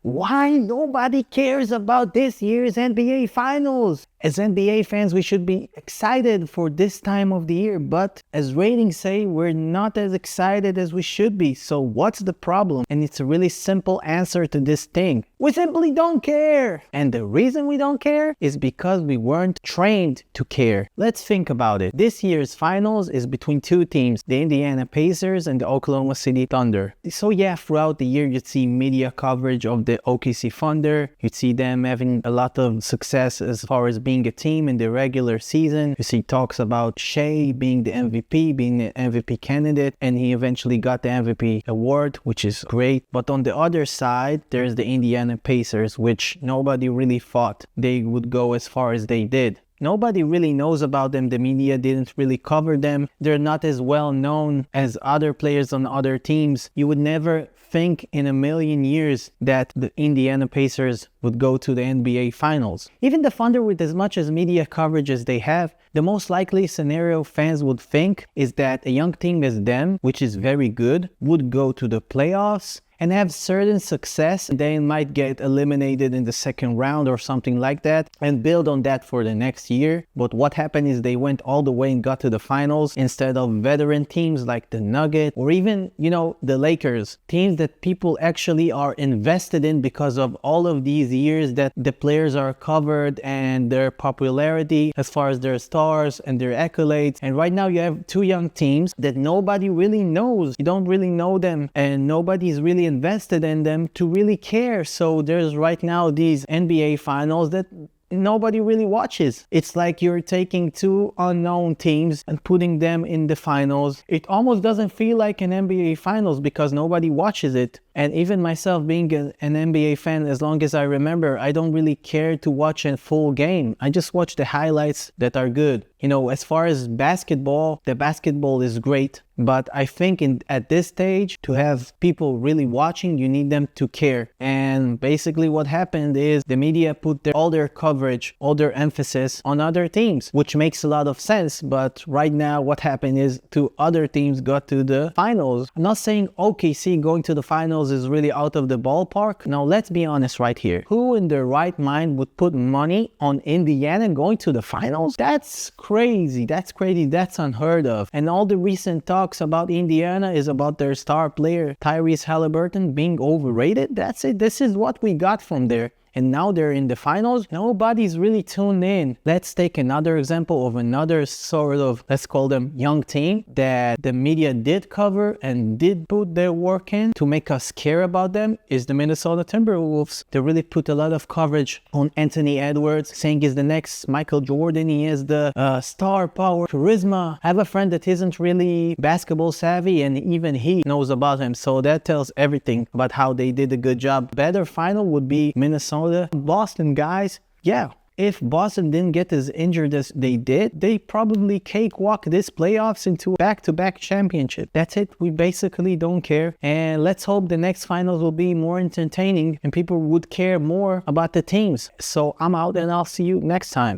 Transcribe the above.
why nobody cares about this year's NBA Finals. As NBA fans, we should be excited for this time of the year, but as ratings say, we're not as excited as we should be. So what's the problem? And it's a really simple answer to this thing. We simply don't care. And the reason we don't care is because we weren't trained to care. Let's think about it. This year's finals is between two teams, the Indiana Pacers and the Oklahoma City Thunder. So yeah, throughout the year, you'd see media coverage of the OKC Thunder. You'd see them having a lot of success as far as being a team in the regular season. You see talks about Shea being the MVP, being an MVP candidate, and he eventually got the MVP award, which is great. But on the other side, there's the Indiana Pacers, which nobody really thought they would go as far as they did. Nobody really knows about them. The media didn't really cover them. They're not as well known as other players on other teams. You would never think in a million years that the Indiana Pacers would go to the NBA Finals. Even the Thunder, with as much as media coverage as they have, the most likely scenario fans would think is that a young team as them, which is very good, would go to the playoffs and have certain success. They might get eliminated in the second round or something like that and build on that for the next year. But what happened is they went all the way and got to the finals instead of veteran teams like the Nuggets or even, the Lakers. Teams that people actually are invested in because of all of these years that the players are covered and their popularity as far as their stars and their accolades. And right now you have two young teams that nobody really knows. You don't really know them and nobody's really invested in them to really care. So there's right now these NBA finals that nobody really watches. It's like you're taking two unknown teams and putting them in the finals. It almost doesn't feel like an NBA finals because nobody watches it. And even myself being an NBA fan, as long as I remember, I don't really care to watch a full game. I just watch the highlights that are good. As far as basketball, the basketball is great. But I think at this stage, to have people really watching, you need them to care. And basically what happened is the media put all their coverage, all their emphasis on other teams, which makes a lot of sense. But right now what happened is two other teams got to the finals. I'm not saying OKC going to the finals is really out of the ballpark. Now let's be honest right here. Who in their right mind would put money on Indiana going to the finals? That's crazy. That's unheard of. And all the recent talks about Indiana is about their star player Tyrese Halliburton being overrated. That's it. This is what we got from there. And now they're in the finals. Nobody's really tuned in. Let's take another example of another sort of, let's call them young team that the media did cover and did put their work in to make us care about them is the Minnesota Timberwolves. They really put a lot of coverage on Anthony Edwards, saying he's the next Michael Jordan. He has the star power, charisma. I have a friend that isn't really basketball savvy and even he knows about him. So that tells everything about how they did a good job. Better final would be Minnesota. Boston, guys, yeah, if Boston didn't get as injured as they did, they probably cakewalk this playoffs into back-to-back championship. That's it. We basically don't care. And let's hope the next finals will be more entertaining and people would care more about the teams. So I'm out and I'll see you next time.